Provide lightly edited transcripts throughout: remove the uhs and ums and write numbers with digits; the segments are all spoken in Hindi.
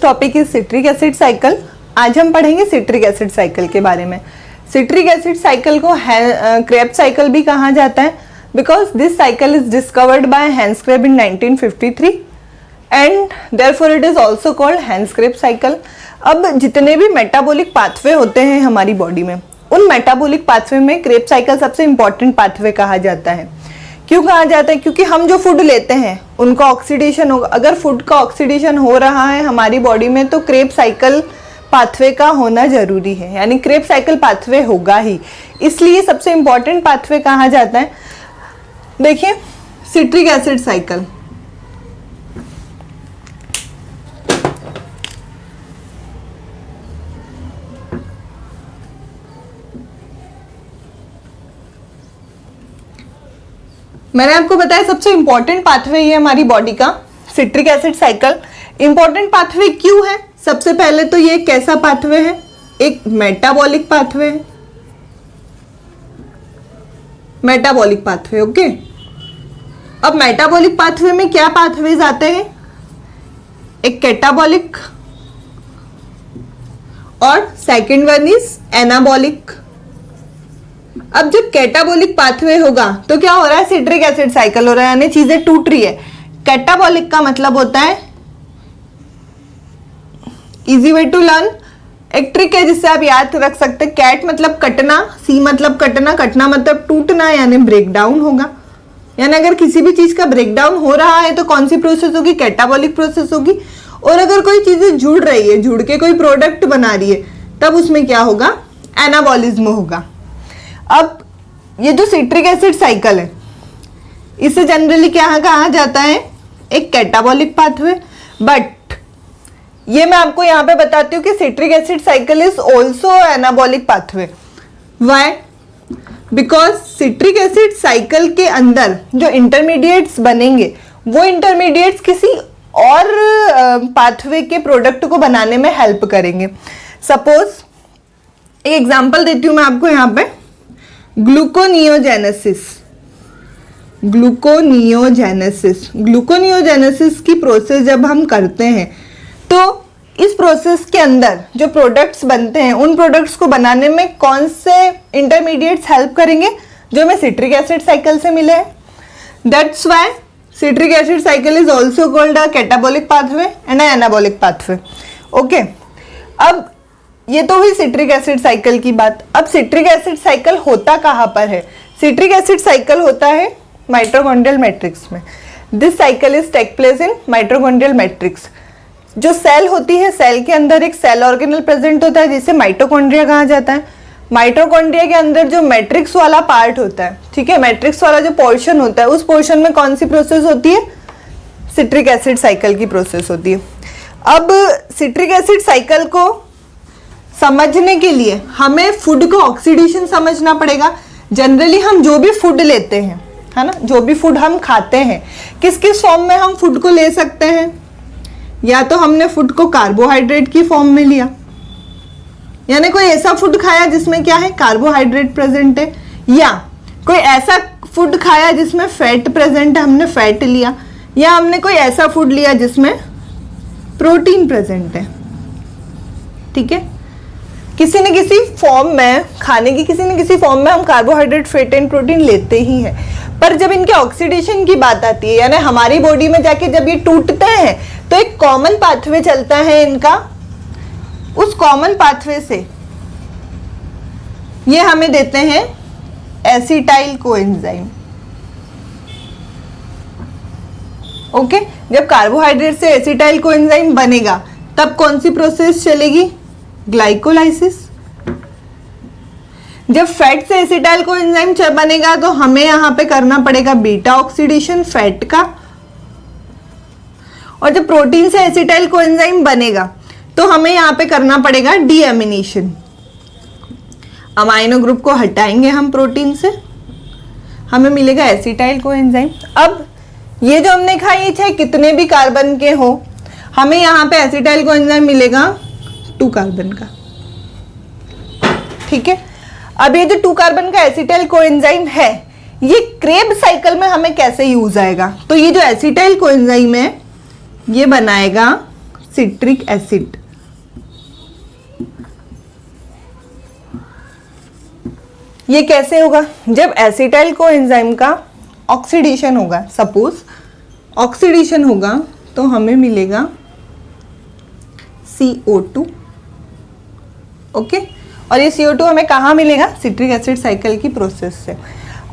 Topic is citric acid cycle. आज हम पढ़ेंगे सिट्रिक एसिड साइकिल के बारे में। सिट्रिक एसिड साइकिल को क्रेब्स साइकिल भी कहा जाता है because this cycle is discovered by Hans Kreb in 1953 and therefore it is also called Hans Kreb cycle. अब जितने भी मेटाबॉलिक पाथवे होते हैं हमारी बॉडी में, उन मेटाबॉलिक पाथवे में क्रेब साइकिल सबसे इंपॉर्टेंट पाथवे कहा जाता है। क्यों कहा जाता है? क्योंकि हम जो फूड लेते हैं उनका ऑक्सीडेशन होगा। अगर फूड का ऑक्सीडेशन हो रहा है हमारी बॉडी में तो क्रेब साइकिल पाथवे का होना जरूरी है, यानी क्रेब साइकिल पाथवे होगा ही, इसलिए सबसे इंपॉर्टेंट पाथवे कहा जाता है। देखिए सिट्रिक एसिड साइकिल, मैंने आपको बताया सबसे इंपॉर्टेंट पाथवे ये हमारी बॉडी का citric acid cycle. Important pathway क्यों है? सबसे पहले तो ये कैसा पाथवे है? एक मेटाबॉलिक पाथवे है, मेटाबॉलिक पाथवे। ओके, अब मेटाबॉलिक पाथवे में क्या पाथवेज आते हैं? एक कैटाबॉलिक और सेकंड वन इज एनाबॉलिक। अब जब कैटाबॉलिक पाथवे होगा तो क्या हो रहा है? सिट्रिक एसिड साइकिल हो रहा है, यानी चीजें टूट रही है। कैटाबॉलिक का मतलब होता है, इजी वे टू लर्न, एक ट्रिक है जिससे आप याद रख सकते हैं। कैट मतलब कटना, सी मतलब कटना, कटना मतलब टूटना, यानी ब्रेक डाउन होगा। यानी अगर किसी भी चीज का ब्रेक डाउन हो रहा है तो कौन सी प्रोसेस होगी? कैटाबॉलिक प्रोसेस होगी। और अगर कोई चीजें जुड़ रही है, जुड़ के कोई प्रोडक्ट बना रही है, तब उसमें क्या होगा? एनाबॉलिज्म होगा। अब ये जो सिट्रिक एसिड साइकिल है इसे जनरली क्या कहा जाता है? एक कैटाबॉलिक पाथवे। बट ये मैं आपको यहाँ पे बताती हूँ कि citric acid cycle is also anabolic pathway. Why? Because citric acid cycle के अंदर जो इंटरमीडिएट्स बनेंगे वो इंटरमीडिएट्स किसी और पाथवे के प्रोडक्ट को बनाने में हेल्प करेंगे। सपोज एक एग्जांपल देती हूँ मैं आपको यहाँ पे, ग्लूकोनियोजेनेसिस। ग्लूकोनियोजेनेसिस की प्रोसेस जब हम करते हैं तो इस प्रोसेस के अंदर जो प्रोडक्ट्स बनते हैं उन प्रोडक्ट्स को बनाने में कौन से इंटरमीडिएट्स हेल्प करेंगे? जो हमें सिट्रिक एसिड साइकिल से मिले हैं। That's why citric acid cycle is also called a catabolic pathway and anabolic pathway. Okay, अब ये तो हुई सिट्रिक एसिड साइकिल की बात। अब सिट्रिक एसिड साइकिल होता कहाँ पर है? सिट्रिक एसिड साइकिल होता है माइटोकॉन्ड्रियल मैट्रिक्स में। This cycle is take place in mitochondrial matrix. जो सेल होती है, सेल के अंदर एक सेल ऑर्गेनल प्रेजेंट होता है जिसे माइटोकॉन्ड्रिया कहा जाता है। माइटोकॉन्ड्रिया के अंदर जो मैट्रिक्स वाला पार्ट होता है, ठीक है, मैट्रिक्स वाला जो पोर्शन होता है, उस पोर्शन में कौन सी प्रोसेस होती है? सिट्रिक एसिड साइकिल की प्रोसेस होती है। अब सिट्रिक एसिड साइकिल को समझने के लिए हमें फूड को ऑक्सीडेशन समझना पड़ेगा। जनरली हम जो भी फूड लेते हैं, है ना, जो भी फूड हम खाते हैं, किस किस फॉर्म में हम फूड को ले सकते हैं? या तो हमने फूड को कार्बोहाइड्रेट की फॉर्म में लिया, यानी कोई ऐसा फूड खाया जिसमें क्या है? कार्बोहाइड्रेट प्रेजेंट है, या कोई ऐसा फूड खाया जिसमें फैट प्रेजेंट है, हमने फैट लिया, या हमने कोई ऐसा फूड लिया जिसमें प्रोटीन प्रेजेंट है। ठीक है, किसी न किसी फॉर्म में, खाने की किसी न किसी फॉर्म में हम कार्बोहाइड्रेट, फैट एंड प्रोटीन लेते ही हैं। पर जब इनके ऑक्सीडेशन की बात आती है, यानी हमारी बॉडी में जाके जब ये टूटते हैं तो एक कॉमन पाथवे चलता है इनका। उस कॉमन पाथवे से ये हमें देते हैं एसिटाइल कोएंजाइम। ओके, जब कार्बोहाइड्रेट से एसिटाइल कोएंजाइम बनेगा तब कौन सी प्रोसेस चलेगी? ग्लाइकोलाइसिस। जब फैट से एसिटाइल कोएंजाइम बनेगा तो हमें यहां पे करना पड़ेगा बीटा ऑक्सीडेशन फैट का। और जब प्रोटीन से एसिटाइल कोएंजाइम बनेगा तो हमें यहां पे करना पड़ेगा डीएमिनेशन। अमाइनो ग्रुप को हटाएंगे हम प्रोटीन से, हमें मिलेगा एसिटाइल कोएंजाइम। अब ये जो हमने खाई है, चाहे कितने भी कार्बन के हो, हमें यहां पे एसिटाइल कोएंजाइम मिलेगा 2 कार्बन का। ठीक है, अब ये जो 2 कार्बन का एसिटाइल कोएंजाइम है, ये क्रेब साइकिल में हमें कैसे यूज आएगा? तो ये जो एसिटाइल कोएंजाइम है ये बनाएगा सिट्रिक एसिड। ये कैसे होगा? जब एसिटाइल कोएंजाइम का ऑक्सीडेशन होगा, सपोज ऑक्सीडेशन होगा तो हमें मिलेगा CO2। ओके, और ये CO2 हमें कहाँ मिलेगा? सिट्रिक एसिड साइकिल की प्रोसेस से।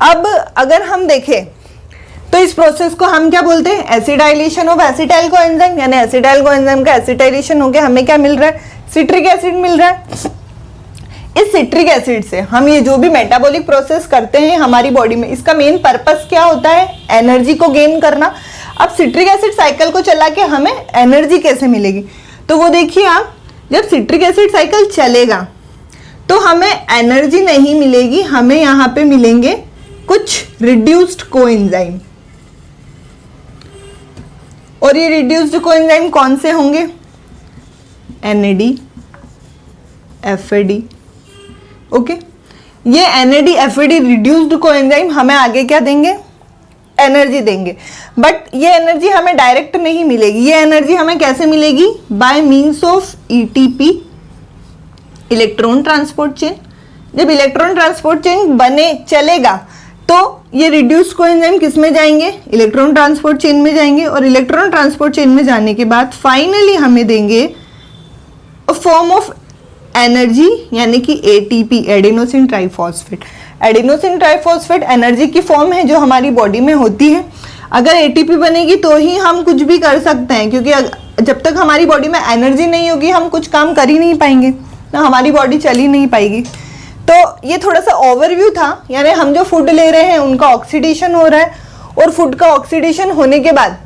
अब अगर हम देखें तो इस प्रोसेस को हम क्या बोलते हैं? एसिडाइलेशन ऑफ एसिटाइल कोएंजाइम, यानी एसिटाइल कोएंजाइम का एसिटाइलेशन हो गया, हमें क्या मिल रहा है? सिट्रिक एसिड मिल रहा है। इस सिट्रिक एसिड से हम ये जो भी मेटाबॉलिक प्रोसेस करते हैं हमारी बॉडी में, इसका मेन पर्पस क्या होता है? एनर्जी को गेन करना। अब सिट्रिक एसिड साइकिल को चला के हमें एनर्जी कैसे मिलेगी? तो वो देखिए आप, जब सिट्रिक एसिड साइकिल चलेगा तो हमें एनर्जी नहीं मिलेगी, हमें यहाँ पे मिलेंगे कुछ रिड्यूस्ड कोएंजाइम। और ये रिड्यूस्ड कोएंजाइम कौन से होंगे? NAD, FAD। ओके, ये NAD FAD रिड्यूस्ड कोएंजाइम हमें आगे क्या देंगे? एनर्जी देंगे। बट ये एनर्जी हमें डायरेक्ट नहीं मिलेगी, ये एनर्जी हमें कैसे मिलेगी? Bye means of ETP, electron transport chain. जब इलेक्ट्रॉन ट्रांसपोर्ट चेन बने चलेगा तो ये रिड्यूस्ड कोएंजाइम किस में जाएंगे? इलेक्ट्रॉन ट्रांसपोर्ट चेन में जाएंगे, और इलेक्ट्रॉन ट्रांसपोर्ट चेन में जाने के बाद फाइनली हमें देंगे फॉर्म ऑफ एनर्जी, यानी कि ATP, adenosine triphosphate. Adenosine triphosphate energy की फॉर्म है जो हमारी बॉडी में होती है। अगर ATP बनेगी तो ही हम कुछ भी कर सकते हैं, क्योंकि जब तक हमारी बॉडी में एनर्जी नहीं होगी हम कुछ काम कर ही नहीं पाएंगे ना, हमारी बॉडी चल ही नहीं पाएगी। तो ये थोड़ा सा ओवरव्यू था, यानी हम जो फूड ले रहे हैं उनका ऑक्सीडेशन हो रहा है, और फूड का ऑक्सीडेशन होने के बाद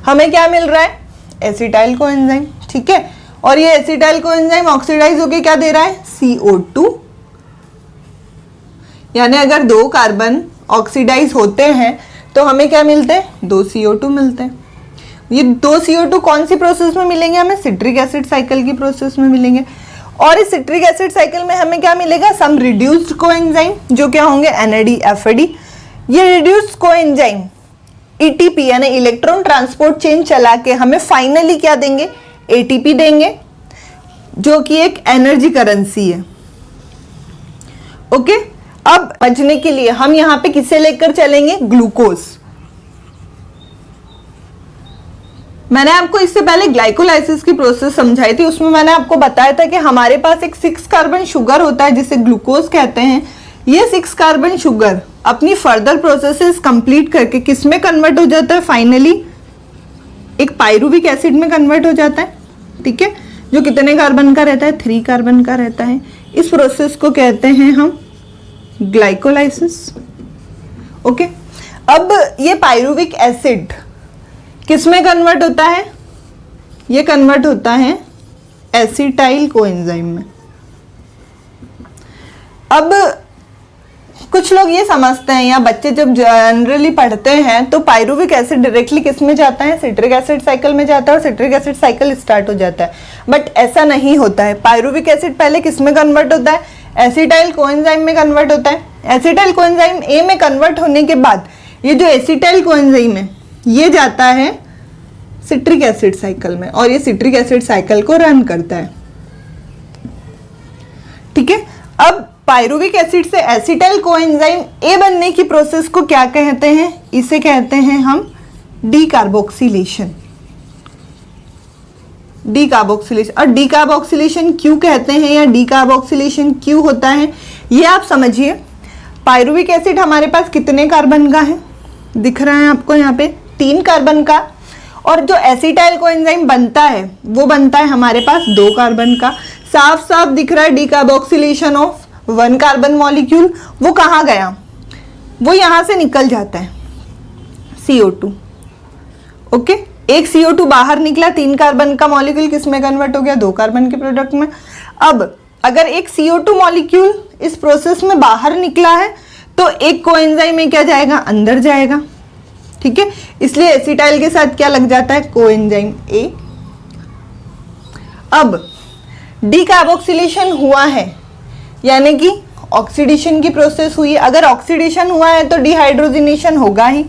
हमें क्या मिल रहा है? Acetyl coenzyme. ठीक है, और ये एसिटाइल कोएंजाइम ऑक्सीडाइज होके क्या दे रहा है? CO2। यानी अगर 2 कार्बन ऑक्सीडाइज होते हैं तो हमें क्या मिलते हैं? 2 CO2 मिलते हैं। ये 2 CO2 कौन सी प्रोसेस में मिलेंगे? हमें सिट्रिक एसिड साइकिल की प्रोसेस में मिलेंगे। और इस सिट्रिक एसिड साइकिल में हमें क्या मिलेगा? सम रिड्यूस्ड कोएंजाइम, जो क्या होंगे? NAD FAD। ये रिड्यूस्ड कोएंजाइम ETP यानी इलेक्ट्रॉन ट्रांसपोर्ट चेन चला के हमें फाइनली क्या देंगे? ATP देंगे, जो कि एक एनर्जी करेंसी है। ओके, अब बचने के लिए हम यहां पे किसे लेकर चलेंगे? ग्लूकोज। मैंने आपको इससे पहले ग्लाइकोलाइसिस की प्रोसेस समझाई थी, उसमें मैंने आपको बताया था कि हमारे पास एक 6 कार्बन शुगर होता है जिसे ग्लूकोज कहते हैं। ये 6 कार्बन शुगर अपनी फर्दर प्रोसेसेस कंप्लीट करके किस में कन्वर्ट हो जाता है? फाइनली एक पायरुविक एसिड में कन्वर्ट हो जाता है। ठीक है, जो कितने कार्बन का रहता है? 3 कार्बन का रहता है। इस प्रोसेस को कहते हैं हम ग्लाइकोलाइसिस। ओके, अब ये पायरुविक एसिड किस में कन्वर्ट होता है? ये कन्वर्ट होता है एसिटाइल कोएंजाइम में। अब कुछ लोग ये समझते हैं, या बच्चे जब जनरली पढ़ते हैं तो पायरुविक एसिड डायरेक्टली किस में जाता है? सिट्रिक एसिड साइकिल में जाता है और सिट्रिक एसिड साइकिल स्टार्ट हो जाता है। बट ऐसा नहीं होता है। पायरुविक एसिड पहले किस में कन्वर्ट होता है? एसिटाइल कोएंजाइम में कन्वर्ट होता है। एसिटाइल कोएंजाइम A में कन्वर्ट होने के बाद ये जो एसिटाइल कोएंजाइम है ये जाता है सिट्रिक एसिड साइकिल में, और ये सिट्रिक एसिड साइकिल को रन करता है। ठीक है, अब पायरुविक एसिड से एसिटाइल कोएंजाइम A बनने की प्रोसेस को क्या कहते हैं? इसे कहते हैं हम डीकार्बोक्सिलेशन। डीकार्बोक्सिलेशन, और डीकार्बोक्सिलेशन क्यों कहते हैं या डीकार्बोक्सिलेशन क्यों होता है ये आप समझिए। पायरुविक एसिड हमारे पास कितने कार्बन का है? दिख रहा है आपको यहाँ पे 3 कार्बन का, और जो एसिटाइल कोएंजाइम बनता है वो बनता है हमारे पास 2 कार्बन का। साफ साफ दिख रहा है डीकार्बोक्सिलेशन ऑफ 1 कार्बन मॉलिक्यूल। वो कहाँ गया? वो यहाँ से निकल जाता है CO2। ओके, एक CO2 बाहर निकला, 3 कार्बन का मॉलिक्यूल किस में कन्वर्ट हो गया? 2 कार्बन के प्रोडक्ट में। अब अगर एक CO2 मॉलिक्यूल इस प्रोसेस में बाहर निकला है तो एक कोएंजाइम में क्या जाएगा? अंदर जाएगा। ठीक है, इसलिए एसिटाइल के साथ क्या लग जाता है? Coenzyme A। अब डीकार्बोक्सिलेशन हुआ है, यानी कि ऑक्सीडेशन की प्रोसेस हुई है। अगर ऑक्सीडेशन हुआ है तो डिहाइड्रोजनेशन होगा ही।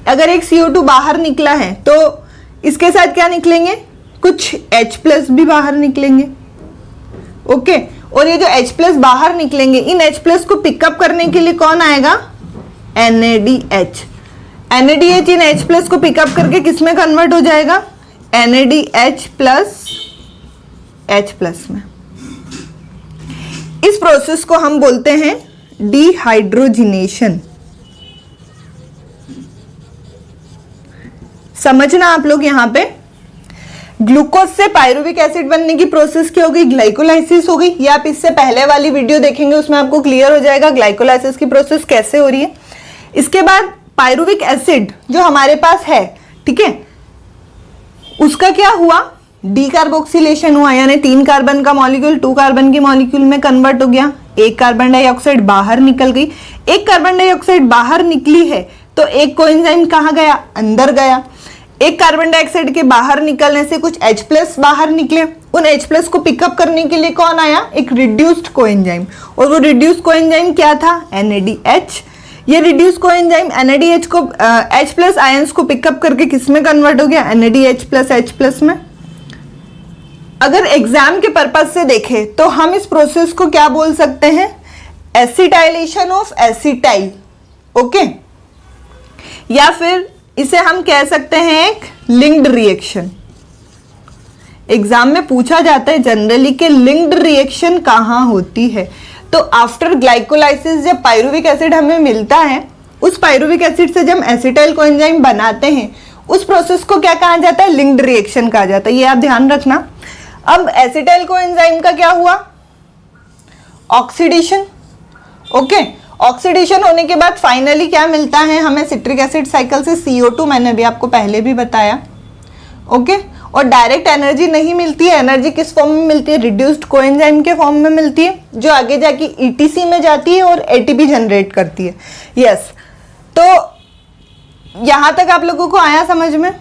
अगर एक CO2 बाहर निकला है तो इसके साथ क्या निकलेंगे? कुछ H+ भी बाहर निकलेंगे। ओके, और ये जो H+ बाहर निकलेंगे, इन H+ को पिकअप करने के लिए कौन आएगा? NADH। NADH इन H+ को पिकअप करके किस में कन्वर्ट हो जाएगा? NADH प्लस H+ में। इस प्रोसेस को हम बोलते हैं डिहाइड्रोजिनेशन। समझना आप लोग, यहां पे ग्लूकोज से पायरुविक एसिड बनने की प्रोसेस क्या हो गई? ग्लाइकोलाइसिस हो गई। ये आप इससे पहले वाली वीडियो देखेंगे, उसमें आपको क्लियर हो जाएगा ग्लाइकोलाइसिस की प्रोसेस कैसे हो रही है। इसके बाद पायरुविक एसिड जो हमारे पास है, ठीक है, उसका क्या हुआ? डीकार्बोक्सिलेशन हुआ, यानी 3 कार्बन का मॉलिक्यूल 2 कार्बन के मॉलिक्यूल में कन्वर्ट हो गया। एक कार्बन डाइऑक्साइड बाहर निकल गई। एक कार्बन डाइऑक्साइड बाहर निकली है तो एक कोएंजाइम कहाँ गया? अंदर गया। एक कार्बन डाइऑक्साइड के बाहर निकलने से कुछ H+ बाहर निकले। उन H+ को पिकअप करने के लिए कौन आया? एक रिड्यूस्ड कोएंजाइम। और वो रिड्यूस्ड कोएंजाइम क्या था? NADH। ये रिड्यूस्ड कोएंजाइम NADH को H+ आयंस को पिकअप करके किस में कन्वर्ट हो गया? NADH प्लस H+ में। अगर एग्जाम के पर्पज से देखें तो हम इस प्रोसेस को क्या बोल सकते हैं? Acetylation of acetyl. ओके, या फिर इसे हम कह सकते हैं एक लिंक्ड रिएक्शन। एग्जाम में पूछा जाता है जनरली कि लिंक्ड रिएक्शन कहां होती है। तो आफ्टर ग्लाइकोलाइसिस जब पायरुविक एसिड हमें मिलता है, उस पायरुविक एसिड से जब एसिटाइल कोएंजाइम बनाते हैं, उस प्रोसेस को क्या कहा जाता है? लिंक्ड रिएक्शन कहा जाता है। ये आप ध्यान रखना। अब एसिटाइल कोएंजाइम का क्या हुआ? ऑक्सीडेशन। ओके, ऑक्सीडेशन होने के बाद फाइनली क्या मिलता है हमें? सिट्रिक एसिड साइकिल से CO2। मैंने भी आपको पहले भी बताया। ओके, और डायरेक्ट एनर्जी नहीं मिलती है। एनर्जी किस फॉर्म में मिलती है? रिड्यूस्ड कोएंजाइम के फॉर्म में मिलती है, जो आगे जाके ETC में जाती है और ATP जनरेट करती है। यस, तो यहां तक आप लोगों को आया समझ में?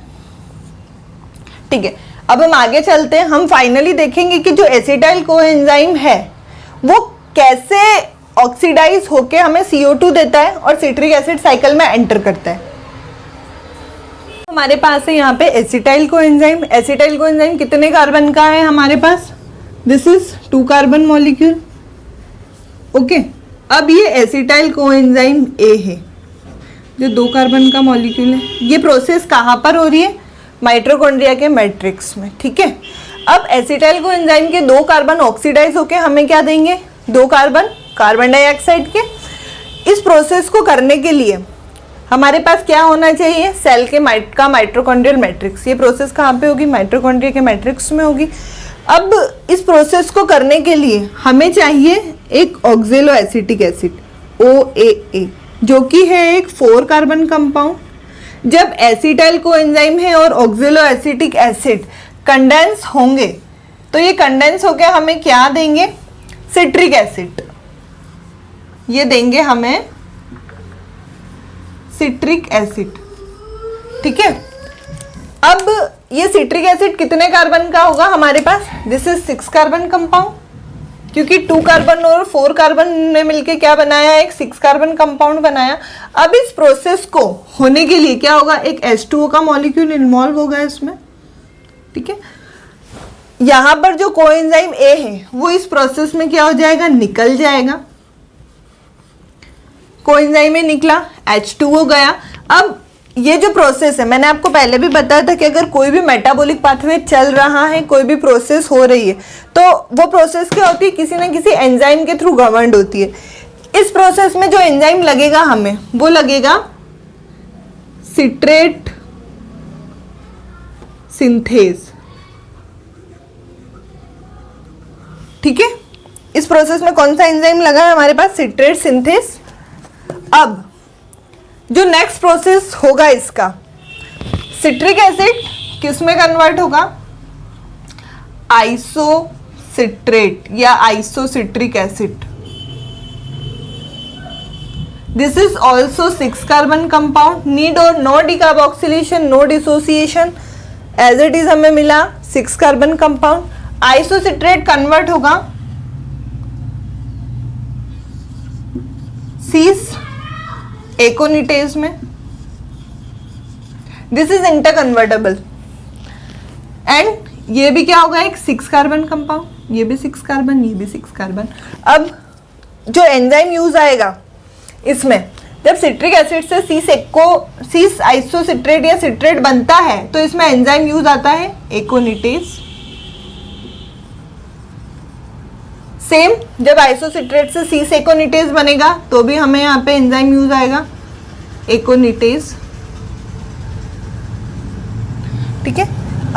ठीक है, अब हम आगे चलते हैं। हम फाइनली देखेंगे कि जो एसिटाइल कोएंजाइम है वो कैसे ऑक्सीडाइज होके हमें CO2 देता है और सिट्रिक एसिड साइकिल में एंटर करता है। हमारे पास है यहाँ पे एसिटाइल कोएंजाइम। एसिटाइल कोएंजाइम कितने कार्बन का है हमारे पास? This is 2 carbon molecule. Okay, अब ये एसिटाइल कोएंजाइम A है जो 2 कार्बन का मॉलिक्यूल है। ये प्रोसेस कहाँ पर हो रही है? माइटोकॉन्ड्रिया के मैट्रिक्स में। ठीक है, अब एसिटाइल कोएंजाइम के 2 कार्बन ऑक्सीडाइज होके हमें क्या देंगे? 2 कार्बन कार्बन डाइऑक्साइड के। इस प्रोसेस को करने के लिए हमारे पास क्या होना चाहिए? सेल के का माइटोकॉन्ड्रियल मैट्रिक्स। ये प्रोसेस कहाँ पे होगी? माइटोकॉन्ड्रिया के मैट्रिक्स में होगी। अब इस प्रोसेस को करने के लिए हमें चाहिए एक ऑक्जेलो एसिटिक एसिड OAA, जो कि है एक 4 कार्बन कंपाउंड। जब एसिटाइल कोएंजाइम है और ऑक्जेलो एसिटिक एसिड कंडेंस होंगे तो ये कंडेंस होकर हमें क्या देंगे? Citric acid. ये देंगे हमें सिट्रिक एसिड। ठीक है, अब ये सिट्रिक एसिड कितने कार्बन का होगा हमारे पास? दिस इज 6 कार्बन कंपाउंड, क्योंकि 2 कार्बन और 4 कार्बन ने मिलके क्या बनाया? एक 6 कार्बन कंपाउंड बनाया। अब इस प्रोसेस को होने के लिए क्या होगा? एक H2O का मॉलिक्यूल इन्वॉल्व होगा इसमें। ठीक है, यहां पर जो कोएंजाइम A है वो इस प्रोसेस में क्या हो जाएगा? निकल जाएगा। कोएंजाइम में निकला, H2O गया। अब ये जो प्रोसेस है, मैंने आपको पहले भी बताया था कि अगर कोई भी मेटाबॉलिक पाथवे चल रहा है, कोई भी प्रोसेस हो रही है, तो वो प्रोसेस क्या होती है? किसी ना किसी एंजाइम के थ्रू गवर्नड होती है। इस प्रोसेस में जो एंजाइम लगेगा हमें, वो लगेगा सिट्रेट सिंथेज। ठीक है, इस प्रोसेस में कौन सा एंजाइम लगा है हमारे पास? Citrate synthase. अब जो नेक्स्ट प्रोसेस होगा इसका, सिट्रिक एसिड किस में कन्वर्ट होगा? आइसोसिट्रेट या isocitric acid. This is also 6 carbon compound. Need और no decarboxylation, no dissociation, as it is हमें मिला 6 कार्बन कंपाउंड। आइसोसिट्रेट कन्वर्ट होगा सीस एकोनिटेज में। दिस इज इंटरकन्वर्टेबल एंड ये भी क्या होगा, एक 6 कार्बन कंपाउंड, ये भी 6 कार्बन, ये भी 6 कार्बन। अब जो एंजाइम यूज आएगा इसमें, जब सिट्रिक एसिड से सीस आइसोसिट्रेट या सिट्रेट बनता है तो इसमें एंजाइम यूज आता है एकोनिटेज। सेम जब आइसोसिट्रेट से सीस एकोनिटेज बनेगा तो भी हमें यहाँ पे एंजाइम यूज आएगा एकोनिटेज। ठीक है।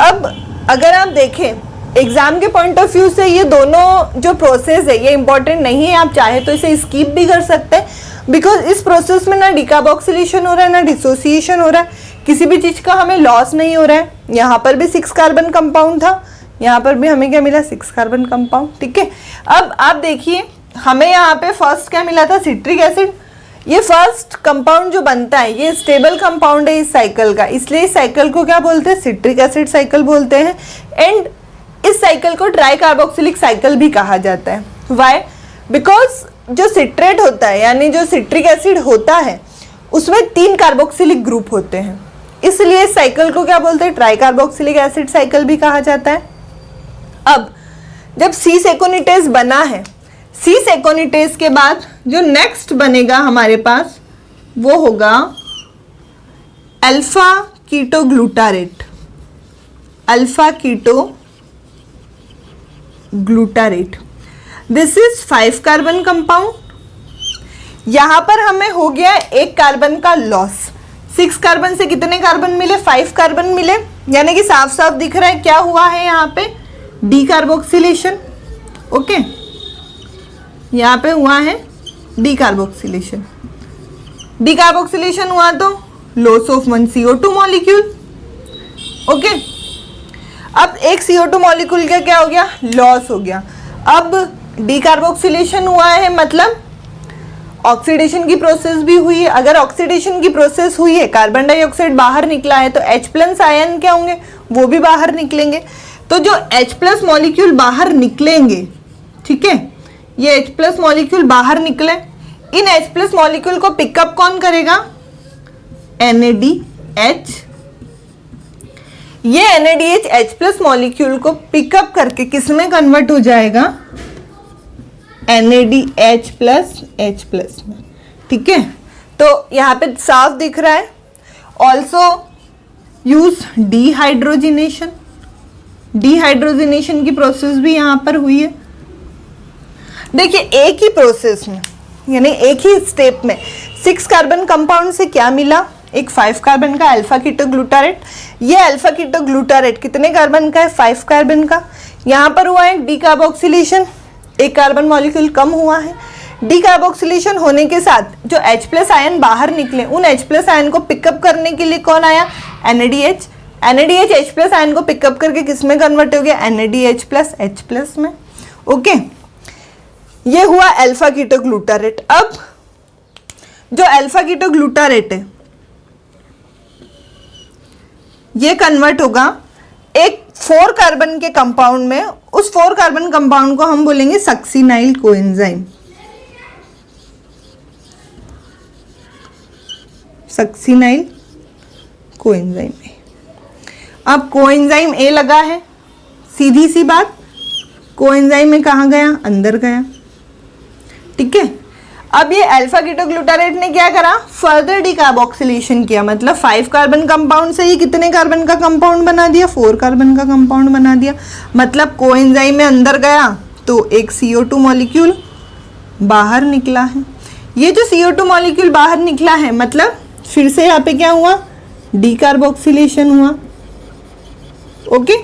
अब अगर आप देखें एग्जाम के पॉइंट ऑफ व्यू से ये दोनों जो प्रोसेस है ये इंपॉर्टेंट नहीं है, आप चाहे तो इसे स्किप भी कर सकते हैं, बिकॉज इस प्रोसेस में ना डिकार्बोक्सिलेशन हो रहा है ना डिसोसिएशन हो रहा है, किसी भी चीज का हमें लॉस नहीं हो रहा है। यहाँ पर भी 6 कार्बन कंपाउंड था, यहाँ पर भी हमें क्या मिला, 6 कार्बन कंपाउंड। ठीक है। अब आप देखिए हमें यहाँ पे फर्स्ट क्या मिला था, सिट्रिक एसिड। ये फर्स्ट कंपाउंड जो बनता है ये स्टेबल कंपाउंड है इस साइकिल का, इसलिए इस साइकिल को क्या बोलते हैं, सिट्रिक एसिड साइकिल बोलते हैं। एंड इस साइकिल को ट्राई कार्बोक्सिलिक साइकिल भी कहा जाता है। वाई? बिकॉज जो सिट्रेट होता है यानी जो सिट्रिक एसिड होता है उसमें 3 कार्बोक्सिलिक ग्रुप होते हैं, इसलिए इस साइकिल को क्या बोलते हैं, ट्राई कार्बोक्सिलिक एसिड साइकिल भी कहा जाता है। अब जब सीस एकोनिटेज बना है, सीस एकोनिटेज के बाद जो नेक्स्ट बनेगा हमारे पास वो होगा alpha keto glutarate. Alpha keto glutarate, this is 5 carbon compound. यहां पर हमें हो गया 1 कार्बन का लॉस। 6 कार्बन से कितने कार्बन मिले, 5 कार्बन मिले, यानी कि साफ साफ दिख रहा है क्या हुआ है यहाँ पे, डीकार्बोक्सिलेशन। ओके, यहाँ पे हुआ है डीकार्बोक्सिलेशन। डीकार्बोक्सिलेशन हुआ तो loss of 1 CO2 molecule. Okay, अब एक CO2 मॉलिक्यूल का क्या हो गया, लॉस हो गया। अब डीकार्बोक्सिलेशन हुआ है मतलब ऑक्सीडेशन की प्रोसेस भी हुई है। अगर ऑक्सीडेशन की प्रोसेस हुई है, कार्बन डाइऑक्साइड बाहर निकला है, तो H+ आयन क्या होंगे, वो भी बाहर निकलेंगे। तो जो H+ मॉलिक्यूल बाहर निकलेंगे, ठीक है, ये H+ मॉलिक्यूल बाहर निकले, इन H+ मॉलिक्यूल को पिकअप कौन करेगा, NADH। ये NADH H+ मॉलिक्यूल को पिकअप करके किस में कन्वर्ट हो जाएगा, NADH प्लस H+ में। ठीक है, तो यहाँ पे साफ दिख रहा है। ऑल्सो यूज डिहाइड्रोजिनेशन, डिहाइड्रोजिनेशन की प्रोसेस भी यहाँ पर हुई है। देखिए एक ही प्रोसेस में यानी एक ही स्टेप में 6 कार्बन कंपाउंड से क्या मिला, एक 5 कार्बन का अल्फा कीटो ग्लूटारेट। ये अल्फा कीटो ग्लूटारेट कितने कार्बन का है, 5 कार्बन का। यहाँ पर हुआ है डीकार्बोक्सिलेशन, 1 कार्बन मॉलिक्यूल कम हुआ है। डीकार्बोक्सिलेशन होने के साथ जो H+ आयन बाहर निकले, उन H+ आयन को पिकअप करने के लिए कौन आया, NADH। NADH H+ आयन को पिकअप करके किस में कन्वर्ट हो गया, NADH प्लस H+ में। ओके, ये हुआ अल्फा कीटो ग्लूटारेट। अब जो अल्फा कीटो ग्लूटारेट है ये कन्वर्ट होगा एक 4 कार्बन के कंपाउंड में। उस 4 कार्बन कंपाउंड को हम बोलेंगे succinyl coenzyme. Succinyl coenzyme A. अब कोएंजाइम ए लगा है, सीधी सी बात, कोएंजाइम में कहाँ गया, अंदर गया। ठीक है, अब ये अल्फा कीटो ग्लूटारेट ने क्या करा, फर्दर डिकार्बोक्सिलेशन किया, मतलब 5 कार्बन कंपाउंड से ही कितने कार्बन का कंपाउंड बना दिया, 4 कार्बन का कंपाउंड बना दिया। मतलब कोएंजाइम में अंदर गया तो एक CO2 मॉलिक्यूल बाहर निकला है। ये जो CO2 मॉलिक्यूल बाहर निकला है मतलब फिर से यहाँ पे क्या हुआ, डिकार्बोक्सिलेशन हुआ। ओके,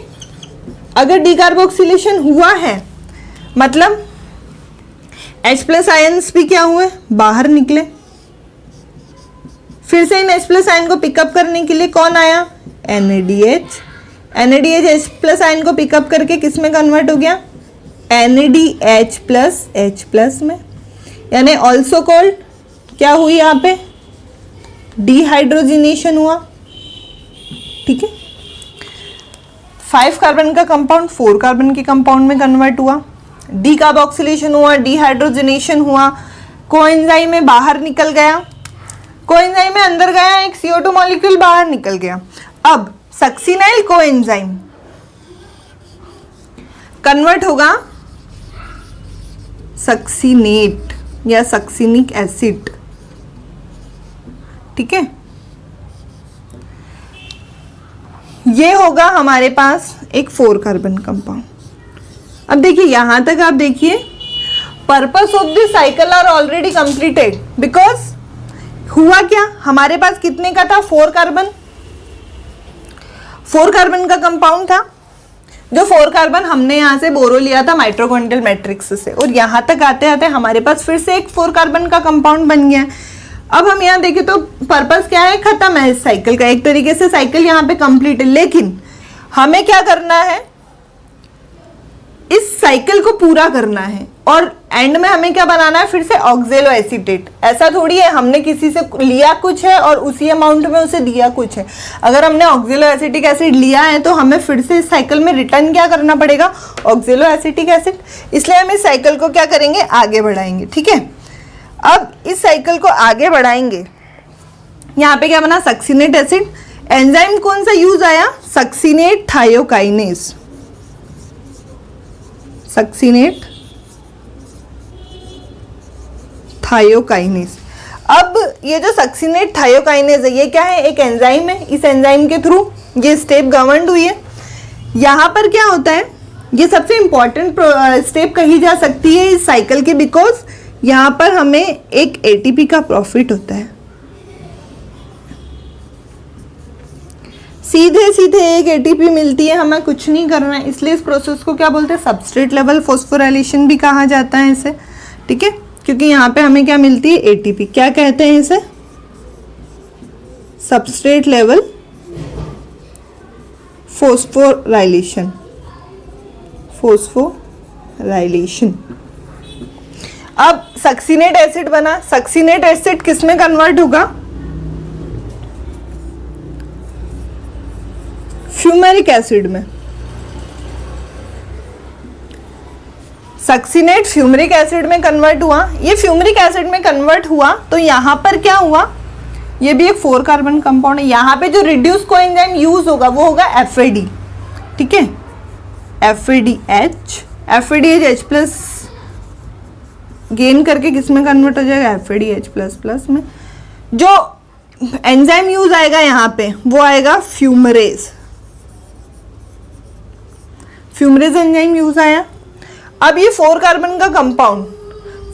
अगर डिकार्बोक्सिलेशन हुआ है मतलब H+ आयन्स भी क्या हुए, बाहर निकले। फिर से इन H+ आयन को पिकअप करने के लिए कौन आया, NADH। NADH H+ आयन को पिकअप करके किस में कन्वर्ट हो गया, NADH प्लस H+ में, यानी ऑल्सो कॉल्ड क्या हुई यहाँ पे, डिहाइड्रोजिनेशन हुआ। ठीक है, 5 कार्बन का कंपाउंड 4 कार्बन के कंपाउंड में कन्वर्ट हुआ, डीकार्बोक्सिलेशन हुआ, डिहाइड्रोजनेशन हुआ, कोएंजाइम में बाहर निकल गया, कोएंजाइम में अंदर गया, एक CO2 मॉलिक्यूल बाहर निकल गया। अब सक्सिनाइल कोएंजाइम कन्वर्ट होगा सक्सीनेट या सक्सीनिक एसिड, ठीक है। ये होगा हमारे पास एक 4 कार्बन कंपाउंड। अब देखिए यहां तक आप देखिए, purpose of this cycle are already completed, because हुआ क्या, हमारे पास कितने का था, 4 कार्बन का कंपाउंड था। जो 4 कार्बन हमने यहां से बोरो लिया था माइटोकॉन्ड्रियल मैट्रिक्स से, और यहां तक आते आते हमारे पास फिर से एक 4 कार्बन का कंपाउंड बन गया। अब हम यहाँ देखें तो पर्पस क्या है, खत्म है इस साइकिल का, एक तरीके से साइकिल यहाँ पे कंप्लीट है। लेकिन हमें क्या करना है, इस साइकिल को पूरा करना है, और एंड में हमें क्या बनाना है, फिर से ऑक्जेलो एसीटेट। ऐसा थोड़ी है हमने किसी से लिया कुछ है और उसी अमाउंट में उसे दिया कुछ है। अगर हमने ऑक्जेलो एसिटिक एसिड लिया है तो हमें फिर से इस साइकिल में रिटर्न क्या करना पड़ेगा, ऑक्जेलो एसिटिक एसिड। इसलिए हम इस साइकिल को क्या करेंगे, आगे बढ़ाएंगे, ठीक है। अब इस साइकिल को आगे बढ़ाएंगे, यहाँ पे क्या बना, सक्सीनेट एसिड। एंजाइम कौन सा यूज आया, सक्सीनेट थायोकाइनेज, सक्सीनेट थायोकाइनेज। अब ये जो सक्सीनेट थायोकाइनेज है, ये क्या है, एक एंजाइम है। इस एंजाइम के थ्रू ये स्टेप गवर्नड हुई है। यहाँ पर क्या होता है, ये सबसे इंपॉर्टेंट स्टेप कही जा सकती है इस साइकिल की, बिकॉज यहाँ पर हमें एक एटीपी का प्रॉफिट होता है। सीधे सीधे एक एटीपी मिलती है, हमें कुछ नहीं करना है। इसलिए इस प्रोसेस को क्या बोलते हैं, सबस्ट्रेट लेवल फॉस्फोराइलेशन भी कहा जाता है इसे, ठीक है। क्योंकि यहाँ पे हमें क्या मिलती है, एटीपी। क्या कहते हैं इसे, सबस्ट्रेट लेवल फॉस्फोराइलेशन, फॉस्फोराइलेशन। अब सक्सीनेट एसिड बना। सक्सीनेट एसिड किस में कन्वर्ट होगा, फ्यूमेरिक एसिड में। सक्सीनेट फ्यूमेरिक एसिड में कन्वर्ट हुआ। ये फ्यूमेरिक एसिड में कन्वर्ट हुआ तो यहां पर क्या हुआ, ये भी एक 4 कार्बन कंपाउंड है। यहां पे जो रिड्यूस कोएंजाइम यूज होगा वो होगा एफएडी, ठीक है, FADH. FADH H plus gain करके किस में कन्वर्ट हो जाएगा, एफएडीएच प्लस प्लस में। जो एंजाइम यूज आएगा यहाँ पे वो आएगा फ्यूमरेज, फ्यूमरेज एंजाइम यूज आया। अब ये 4 कार्बन का कंपाउंड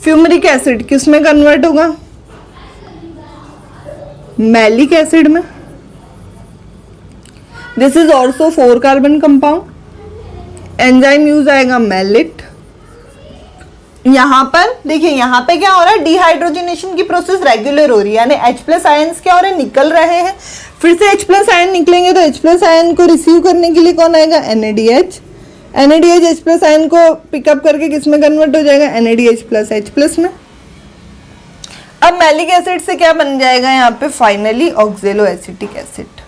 फ्यूमरिक एसिड किस में कन्वर्ट होगा, मैलिक एसिड में। This is also 4 carbon compound, enzyme use आएगा मैलिट। यहां पर देखिए, यहां पे क्या हो रहा है, डिहाइड्रोजनेशन की प्रोसेस रेगुलर हो रही है, यानी H प्लस आयंस क्या हो रहे हैं, निकल रहे हैं। फिर से H प्लस आयन निकलेंगे तो H प्लस आयन को रिसीव करने के लिए कौन आएगा, NADH। NADH H plus ion को पिकअप करके किस में कन्वर्ट हो जाएगा, NADH प्लस H प्लस में। अब मैलिक एसिड से क्या बन जाएगा यहाँ पे, फाइनली ऑक्जेलो एसिटिक एसिड।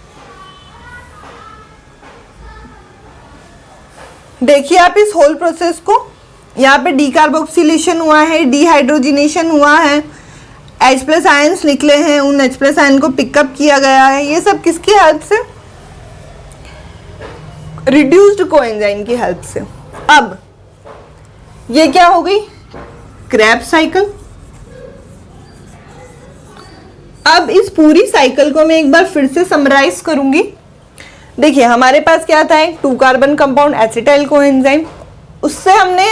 देखिए आप इस होल प्रोसेस को, यहाँ पे डीकार्बोक्सिलेशन हुआ है, डिहाइड्रोजिनेशन हुआ है, H प्लस आयंस निकले हैं, उन H प्लस आयन को पिकअप किया गया है। ये सब किसकी हेल्प से, रिड्यूस्ड कोएंजाइम की हेल्प से। अब ये क्या हो गई, क्रेब्स साइकिल। अब इस पूरी साइकिल को मैं एक बार फिर से समराइज करूंगी। देखिए हमारे पास क्या था, एक 2 कार्बन कंपाउंड एसिटाइल कोएंजाइम, उससे हमने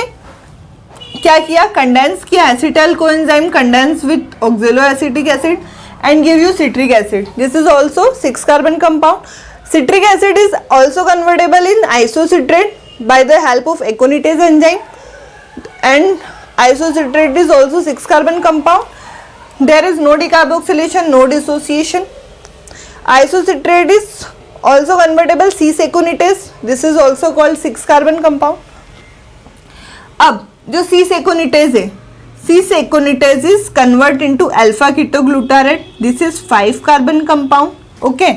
क्या किया, कंडेंस किया acetyl coenzyme, condense with ऑक्जेलो acetic acid and give you citric acid. This is also 6 carbon compound. Citric acid is also convertible in isocitrate by the help of aconitase enzyme, and isocitrate is also 6 carbon compound. There is no decarboxylation, no dissociation. Isocitrate is also convertible cis-aconitase. This is also called 6 carbon compound. अब जो cis-aconitase है, cis-aconitase is convert into alpha ketoglutarate. This is 5 carbon compound. Okay.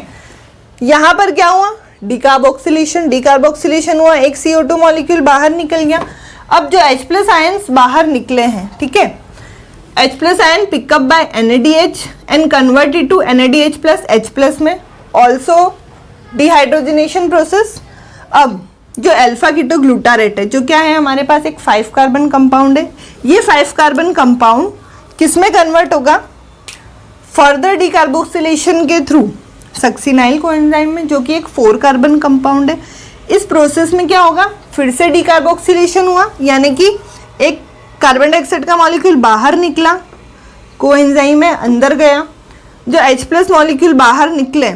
यहाँ पर क्या हुआ, डिकार्बोक्सिलेशन, डिकार्बोक्सिलेशन हुआ, एक CO2 मॉलिक्यूल बाहर निकल गया। अब जो H प्लस आयंस बाहर निकले हैं, ठीक है, H plus ion pickup by NADH and converted to NADH plus H plus में, ऑल्सो डिहाइड्रोजनेशन प्रोसेस। अब जो अल्फा कीटोग्लूटारेट है, जो क्या है हमारे पास एक 5 कार्बन कंपाउंड है। ये 5 कार्बन कंपाउंड किस में कन्वर्ट होगा? फर्दर डीकार्बोक्सिलेशन के थ्रू सक्सिनाइल कोएंजाइम में, जो कि एक 4 कार्बन कंपाउंड है। इस प्रोसेस में क्या होगा? फिर से डीकार्बोक्सिलेशन हुआ, यानी कि एक कार्बन डाइऑक्साइड का मॉलिक्यूल बाहर निकला, कोएंजाइम में अंदर गया। जो H+ मॉलिक्यूल बाहर निकले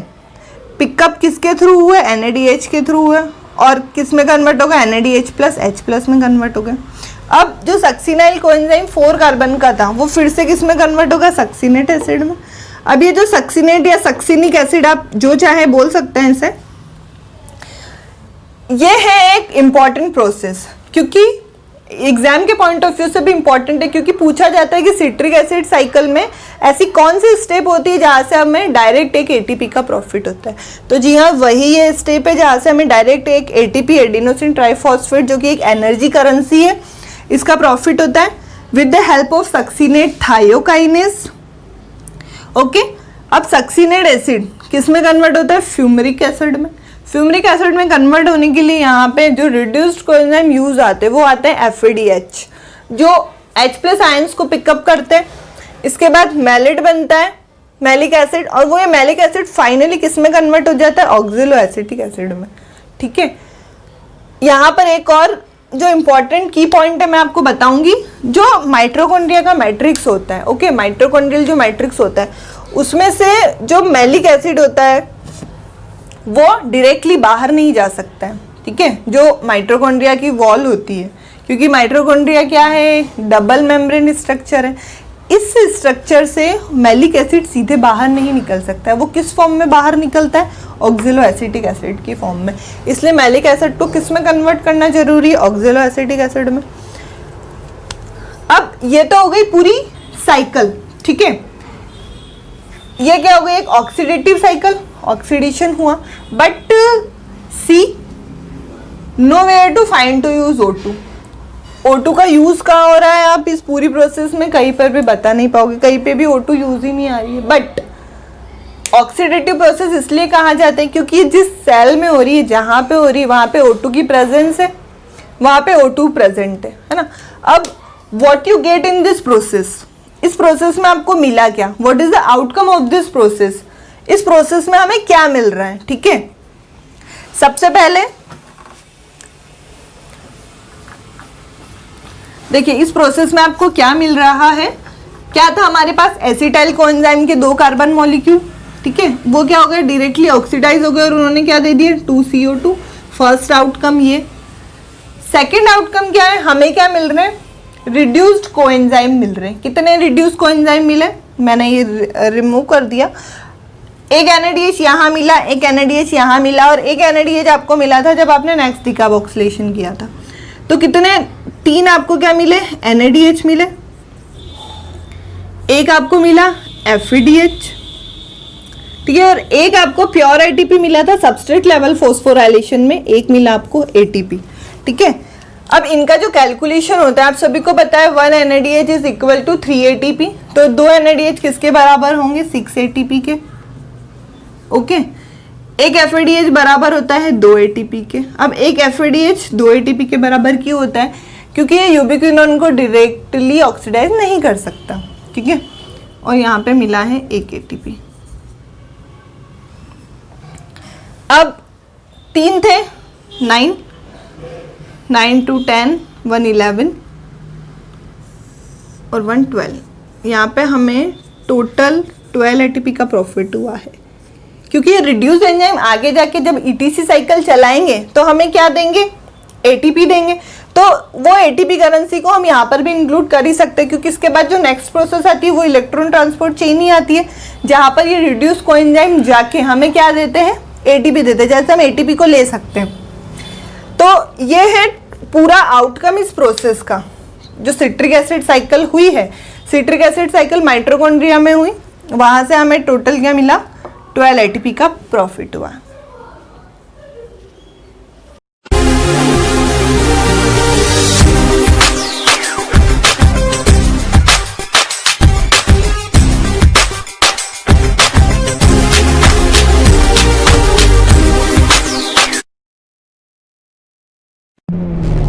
पिकअप किसके थ्रू हुए? NADH के थ्रू हुए, और किस में कन्वर्ट होगा? NADH+ H+ में कन्वर्ट हो गया। अब जो सक्सिनाइल कोएंजाइम 4 कार्बन का था, वो फिर से किस में कन्वर्ट होगा? सक्सिनेट एसिड में। अब ये जो सक्सिनेट या सक्सिनिक एसिड, आप जो चाहे बोल सकते हैं इसे, ये है एक इम्पॉर्टेंट प्रोसेस, क्योंकि एग्जाम के पॉइंट ऑफ व्यू से भी इम्पॉर्टेंट है, क्योंकि पूछा जाता है कि सिट्रिक एसिड साइकिल में ऐसी कौन सी स्टेप होती है जहाँ से हमें डायरेक्ट एक ATP का प्रॉफिट होता है। तो जी हाँ, वही ये स्टेप है जहाँ से हमें डायरेक्ट एक ATP एडिनोसिन ट्राइफॉस्फेट, जो कि एक एनर्जी करेंसी है, इसका प्रॉफिट होता है with the help of succinate thiokinase. Okay, अब सक्सिनेट एसिड किस में कन्वर्ट होता है? फ्यूमरिक एसिड में। फ्यूमरिक एसिड में कन्वर्ट होने के लिए यहाँ पे जो रिड्यूस्ड कोएंजाइम यूज आते हैं वो आते हैं FADH, जो H+ आयंस को पिकअप करते हैं। इसके बाद मैलेट बनता है, मैलिक एसिड, और वो ये मैलिक एसिड फाइनली किस में कन्वर्ट हो जाता है? ऑक्जेलो एसिटिक एसिड में। ठीक है, यहाँ पर एक और जो इम्पोर्टेंट की पॉइंट है मैं आपको बताऊंगी, जो माइटोकॉन्ड्रिया का मैट्रिक्स होता है। ओके, माइटोकॉन्ड्रियल जो मैट्रिक्स होता है उसमें से जो मैलिक एसिड होता है वो डायरेक्टली बाहर नहीं जा सकता है। ठीक है, जो माइटोकॉन्ड्रिया की वॉल होती है, क्योंकि माइटोकॉन्ड्रिया क्या है? डबल मेम्ब्रेन स्ट्रक्चर है। इस स्ट्रक्चर से मैलिक एसिड सीधे बाहर नहीं निकल सकता है। वो किस फॉर्म में बाहर निकलता है? ऑक्जेलो एसिटिक एसिड की फॉर्म में। इसलिए मैलिक एसिड को किस में कन्वर्ट करना जरूरी है? ऑक्जेलो एसिटिक एसिड में। अब ये तो हो गई पूरी साइकिल। ठीक है, ये क्या हो गई? एक ऑक्सीडेटिव साइकिल, ऑक्सीडेशन हुआ, but see no where to find to use O2। O2 का यूज कहाँ हो रहा है? आप इस पूरी प्रोसेस में कहीं पर भी बता नहीं पाओगे, कहीं पे भी O2 यूज ही नहीं आ रही है। बट ऑक्सीडेटिव प्रोसेस इसलिए कहा जाता है क्योंकि जिस सेल में हो रही है, जहाँ पे हो रही है, वहाँ पे O2 की प्रेजेंस है, वहाँ पे O2 प्रेजेंट है ना। अब what you get in this process, इस प्रोसेस में आपको मिला क्या? What is the outcome of this process? इस प्रोसेस में हमें क्या मिल रहा है? ठीक है, सबसे पहले देखिए इस प्रोसेस में आपको क्या मिल रहा है। क्या था हमारे पास? एसिटाइल कोएंजाइम के 2 कार्बन मॉलिक्यूल। ठीक है, वो क्या हो गए? डायरेक्टली ऑक्सीडाइज हो गए और उन्होंने क्या दे दिए? 2CO2। फर्स्ट आउटकम ये। सेकेंड आउटकम क्या है? हमें क्या मिल रहे हैं? रिड्यूस्ड कोएंजाइम मिल रहे हैं। कितने रिड्यूस्ड कोएंजाइम मिले? मैंने ये रिमूव कर दिया। एक NADH यहाँ मिला, एक NADH यहाँ मिला, और एक NADH आपको मिला था जब आपने नेक्स्ट डीकार्बोक्सिलेशन किया था। तो कितने? 3 आपको क्या मिले? NADH मिले। एक आपको मिला FADH, ठीक है, और एक आपको प्योर ATP मिला था सबस्ट्रेट लेवल फॉस्फोराइलेशन में, एक मिला आपको ATP। ठीक है, अब इनका जो कैलकुलेशन होता है आप सभी को पता है, 1 NADH is equal to 3 ATP। तो 2 NADH किसके बराबर होंगे? 6 ATP के। ओके, एक FADH बराबर होता है 2 ATP के। अब एक FADH 2 ATP के बराबर क्यों होता है? क्योंकि ये यूबिक्विनोन को डायरेक्टली ऑक्सीडाइज नहीं कर सकता। ठीक है, और यहाँ पे मिला है 1 ATP। अब 3 थे, 9 to 10, 1 11 और 1 12। यहाँ पे हमें टोटल 12 ATP का प्रॉफिट हुआ है, क्योंकि ये रिड्यूस एंजाइम आगे जाके जब ETC साइकिल चलाएंगे तो हमें क्या देंगे? ATP देंगे। तो वो ATP करेंसी को हम यहाँ पर भी इंक्लूड कर ही सकते हैं, क्योंकि इसके बाद जो नेक्स्ट प्रोसेस आती है वो इलेक्ट्रॉन ट्रांसपोर्ट चेन ही आती है, जहाँ पर ये रिड्यूस कोएंजाइम जाके हमें क्या देते हैं? ATP देते हैं, जैसे हम ATP को ले सकते हैं। तो ये है पूरा आउटकम इस प्रोसेस का, जो सिट्रिक एसिड साइकिल हुई है। सिट्रिक एसिड साइकिल माइटोकॉन्ड्रिया में हुई, वहां से हमें टोटल क्या मिला? 12 ATP का प्रॉफिट हुआ।